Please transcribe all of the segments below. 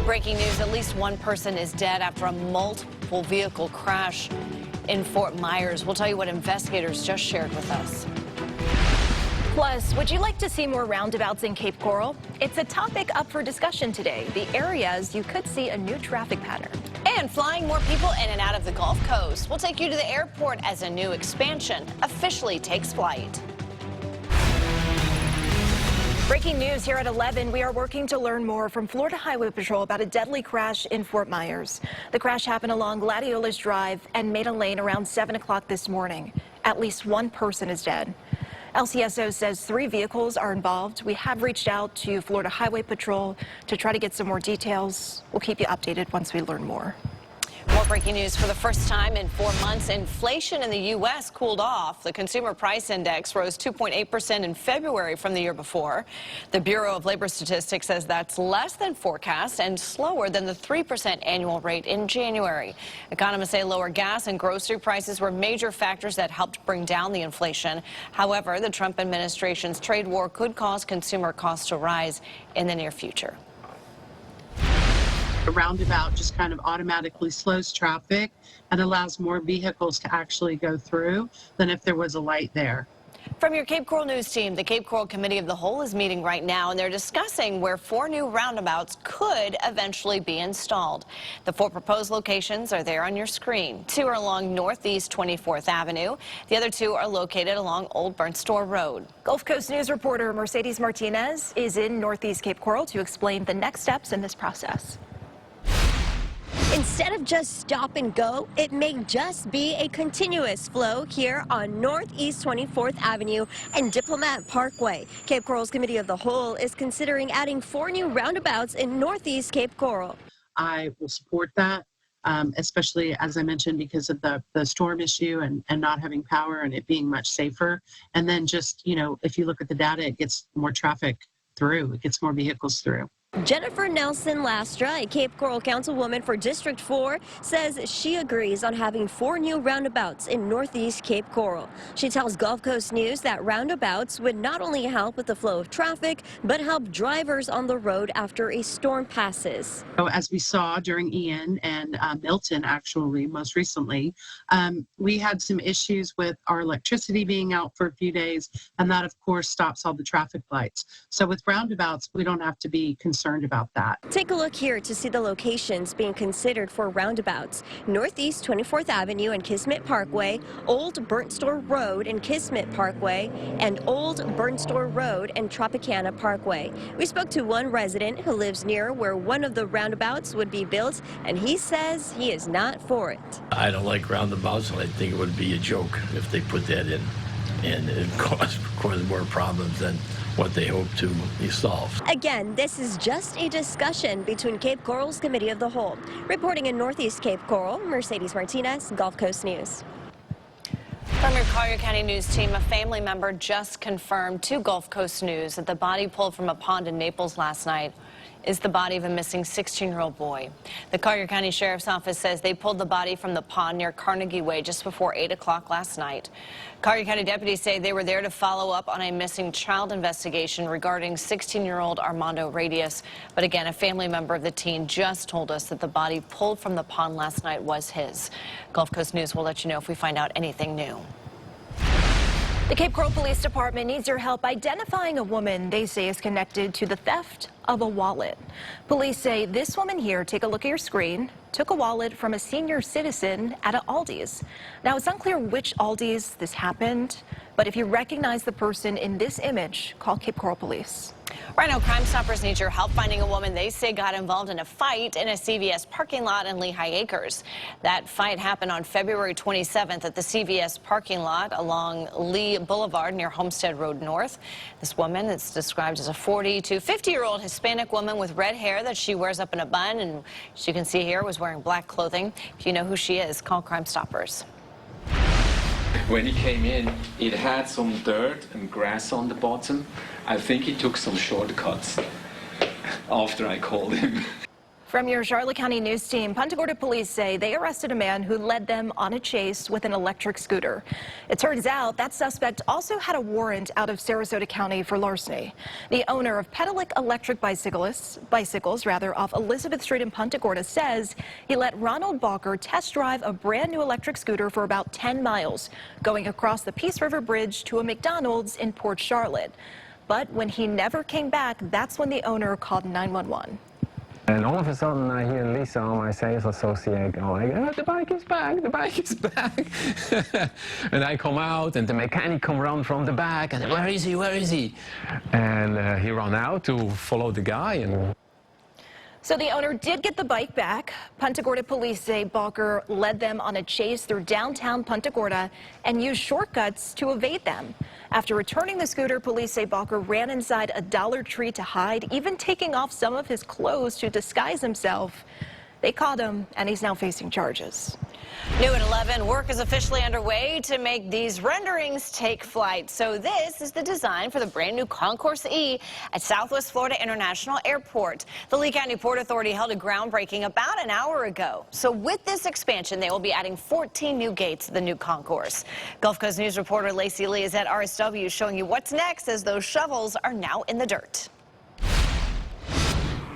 Breaking news, at least one person is dead after a multiple vehicle crash in Fort Myers. We'll tell you what investigators just shared with us. Plus, would you like to see more roundabouts in Cape Coral? It's a topic up for discussion today. The areas you could see a new traffic pattern. And flying more people in and out of the Gulf Coast. We'll take you to the airport as a new expansion officially takes flight. Breaking news here at 11. We are working to learn more from Florida Highway Patrol about a deadly crash in Fort Myers. The crash happened along Gladiolas Drive and Maida Lane around 7 o'clock this morning. At least one person is dead. LCSO says 3 vehicles are involved. We have reached out to Florida Highway Patrol to try to get some more details. We'll keep you updated once we learn more. More breaking news. For the first time in 4 months, inflation in the U.S. cooled off. The Consumer Price Index rose 2.8% in February from the year before. The Bureau of Labor Statistics says that's less than forecast and slower than the 3% annual rate in January. Economists say lower gas and grocery prices were major factors that helped bring down the inflation. However, the Trump administration's trade war could cause consumer costs to rise in the near future. A roundabout just kind of automatically slows traffic and allows more vehicles to actually go through than if there was a light there. From your Cape Coral News team, the Cape Coral Committee of the Whole is meeting right now, and they're discussing where 4 new roundabouts could eventually be installed. The 4 proposed locations are there on your screen. 2 are along Northeast 24th Avenue. The other 2 are located along Old Burnt Store Road. Gulf Coast News reporter Mercedes Martinez is in Northeast Cape Coral to explain the next steps in this process. Instead of just stop and go, it may just be a continuous flow here on Northeast 24th Avenue and Diplomat Parkway. Cape Coral's Committee of the Whole is considering adding 4 new roundabouts in Northeast Cape Coral. I will support that, especially, as I mentioned, because of the storm issue and not having power and it being much safer. And then just, you know, if you look at the data, it gets more traffic through. It gets more vehicles through. Jennifer Nelson Lastra, a Cape Coral councilwoman for District 4, says she agrees on having 4 new roundabouts in Northeast Cape Coral. She tells Gulf Coast News that roundabouts would not only help with the flow of traffic, but help drivers on the road after a storm passes. So as we saw during Ian and Milton, actually, most recently, we had some issues with our electricity being out for a few days, and that, of course, stops all the traffic lights. So with roundabouts, we don't have to be concerned about that. Take a look here to see the locations being considered for roundabouts. Northeast 24th Avenue and Kismet Parkway, Old Burnt Store Road and Kismet Parkway, and Old Burnt Store Road and Tropicana Parkway. We spoke to one resident who lives near where one of the roundabouts would be built, and he says he is not for it. I don't like roundabouts, and I think it would be a joke if they put that in, and it cause more problems than what they hope to solve. Again, this is just a discussion between Cape Coral's Committee of the Whole. Reporting in Northeast Cape Coral, Mercedes Martinez, Gulf Coast News. From your Collier County News team, a family member just confirmed to Gulf Coast News that the body pulled from a pond in Naples last night is the body of a missing 16-year-old boy. The Collier County Sheriff's Office says they pulled the body from the pond near Carnegie Way just before 8 o'clock last night. Collier County deputies say they were there to follow up on a missing child investigation regarding 16-year-old Armando Radius. But again, a family member of the teen just told us that the body pulled from the pond last night was his. Gulf Coast News will let you know if we find out anything new. The Cape Coral Police Department needs your help identifying a woman they say is connected to the theft of a wallet. Police say this woman here, take a look at your screen, took a wallet from a senior citizen at an Aldi's. Now, it's unclear which Aldi's this happened, but if you recognize the person in this image, call Cape Coral Police. Right now, Crime Stoppers need your help finding a woman they say got involved in a fight in a CVS parking lot in Lehigh Acres. That fight happened on February 27th at the CVS parking lot along Lee Boulevard near Homestead Road North. This woman is described as a 40 to 50-year-old Hispanic woman with red hair that she wears up in a bun, and as you can see here, was wearing black clothing. If you know who she is, call Crime Stoppers. When he came in, it had some dirt and grass on the bottom. I think he took some shortcuts after I called him. From your Charlotte County News team, Punta Gorda police say they arrested a man who led them on a chase with an electric scooter. It turns out that suspect also had a warrant out of Sarasota County for larceny. The owner of Pedelec Electric bicycles off Elizabeth Street in Punta Gorda says he let Ronald Balker test drive a brand new electric scooter for about 10 miles, going across the Peace River Bridge to a McDonald's in Port Charlotte. But when he never came back, that's when the owner called 911. And all of a sudden, I hear Lisa, my sales associate, going, oh, the bike is back, the bike is back. And I come out, and the mechanic come around from the back, and where is he, where is he? And he ran out to follow the guy. And So the owner did get the bike back. Punta Gorda police say Balker led them on a chase through downtown Punta Gorda and used shortcuts to evade them. After returning the scooter, police say Balker ran inside a Dollar Tree to hide, even taking off some of his clothes to disguise himself. They caught him, and he's now facing charges. New at 11, work is officially underway to make these renderings take flight. So this is the design for the brand new Concourse E at Southwest Florida International Airport. The Lee County Port Authority held a groundbreaking about an hour ago. So with this expansion, they will be adding 14 new gates to the new concourse. Gulf Coast News reporter Lacey Lee is at RSW showing you what's next as those shovels are now in the dirt.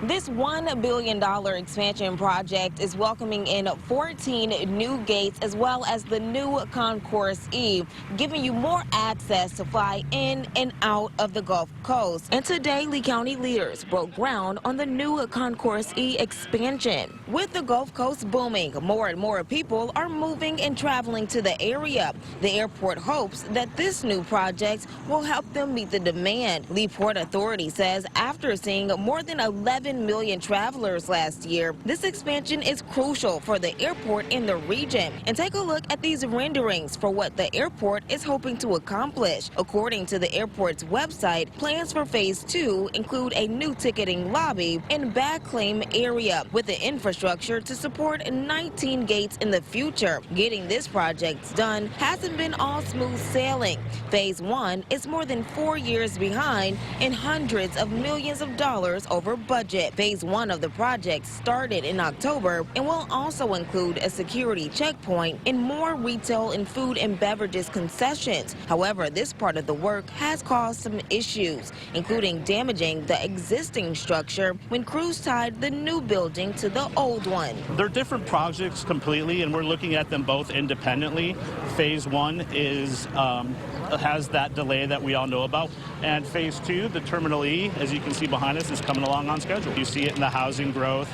This $1 billion expansion project is welcoming in 14 new gates as well as the new Concourse E, giving you more access to fly in and out of the Gulf Coast. And today, Lee County leaders broke ground on the new Concourse E expansion. With the Gulf Coast booming, more and more people are moving and traveling to the area. The airport hopes that this new project will help them meet the demand. Lee Port Authority says after seeing more than 11 million travelers last year, this expansion is crucial for the airport in the region. And take a look at these renderings for what the airport is hoping to accomplish. According to the airport's website, plans for phase 2 include a new ticketing lobby and bag claim area with the infrastructure to support 19 gates in the future. Getting this project done hasn't been all smooth sailing. Phase 1 is more than 4 years behind and hundreds of millions of dollars over budget. Phase 1 of the project started in October and will also include a security checkpoint and more retail and food and beverages concessions. However, this part of the work has caused some issues, including damaging the existing structure when crews tied the new building to the old one. They're different projects completely, and we're looking at them both independently. Phase 1 has that delay that we all know about, and phase 2, the Terminal E, as you can see behind us, is coming along on schedule. You see it in the housing growth,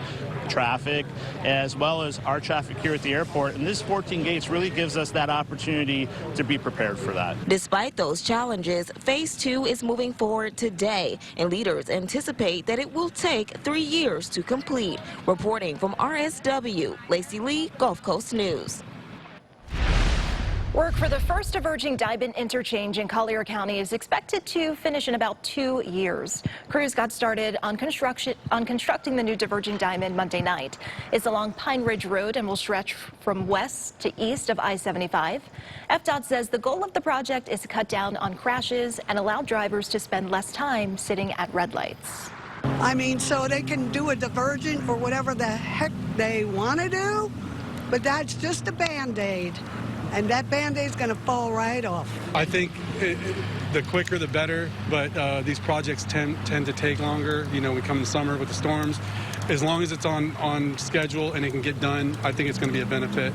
traffic, as well as our traffic here at the airport, and this 14 gates really gives us that opportunity to be prepared for that. Despite those challenges, phase 2 is moving forward today, and leaders anticipate that it will take 3 years to complete. Reporting from RSW, Lacey Lee, Gulf Coast News. Work for the first diverging diamond interchange in Collier County is expected to finish in about 2 years. Crews got started on constructing the new diverging diamond Monday night. It's along Pine Ridge Road and will stretch from west to east of I-75. FDOT says the goal of the project is to cut down on crashes and allow drivers to spend less time sitting at red lights. I mean, so they can do a divergent or whatever the heck they want to do, but that's just a Band-Aid. And that Band-Aid's going to fall right off. I think the quicker the better, but these projects tend to take longer. You know, we come in summer with the storms. As long as it's on schedule and it can get done, I think it's going to be a benefit.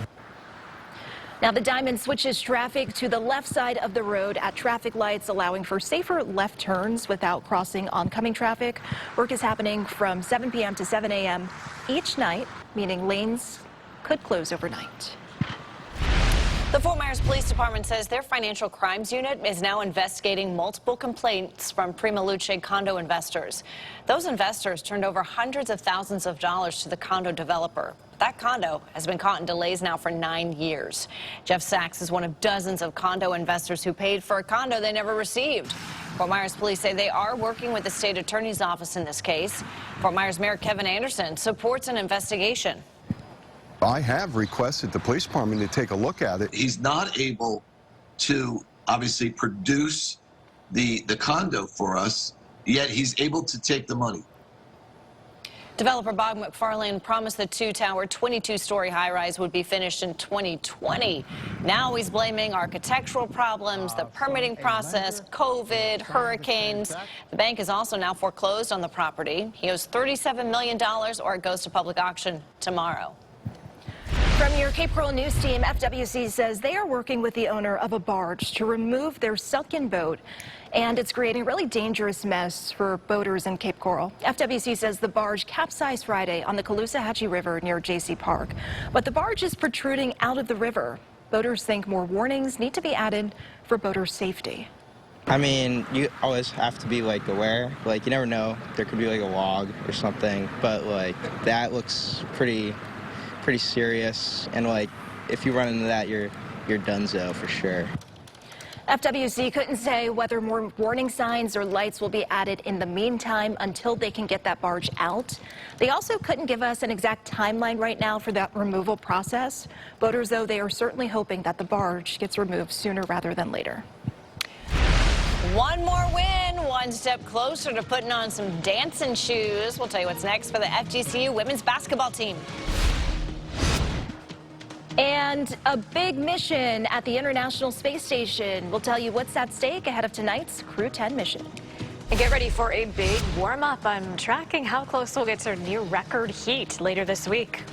Now, the diamond switches traffic to the left side of the road at traffic lights, allowing for safer left turns without crossing oncoming traffic. Work is happening from 7 p.m. to 7 a.m. each night, meaning lanes could close overnight. The Fort Myers Police Department says their financial crimes unit is now investigating multiple complaints from Prima Luce condo investors. Those investors turned over hundreds of thousands of dollars to the condo developer. That condo has been caught in delays now for 9 years. Jeff Sachs is one of dozens of condo investors who paid for a condo they never received. Fort Myers police say they are working with the state attorney's office in this case. Fort Myers Mayor Kevin Anderson supports an investigation. I have requested the police department to take a look at it. He's not able to obviously produce the condo for us, yet he's able to take the money. Developer Bob McFarlane promised the two-tower, 22-story high-rise would be finished in 2020. Now he's blaming architectural problems, the permitting process, COVID, hurricanes. The bank is also now foreclosed on the property. He owes $37 million, or it goes to public auction tomorrow. From your Cape Coral News team, FWC says they are working with the owner of a barge to remove their sunken boat, and it's creating a really dangerous mess for boaters in Cape Coral. FWC says the barge capsized Friday on the Caloosahatchee River near J.C. Park, but the barge is protruding out of the river. Boaters think more warnings need to be added for boater safety. I mean, you always have to be aware. You never know, there could be a log or something, but that looks pretty serious, and if you run into that, you're donezo for sure. FWC couldn't say whether more warning signs or lights will be added in the meantime until they can get that barge out. They also couldn't give us an exact timeline right now for that removal process. Boaters, though, they are certainly hoping that the barge gets removed sooner rather than later. One more win, one step closer to putting on some dancing shoes. We'll tell you what's next for the FGCU women's basketball team. And a big mission at the International Space Station. We'll tell you what's at stake ahead of tonight's Crew 10 mission. And get ready for a big warm-up. I'm tracking how close we'll get to near record heat later this week.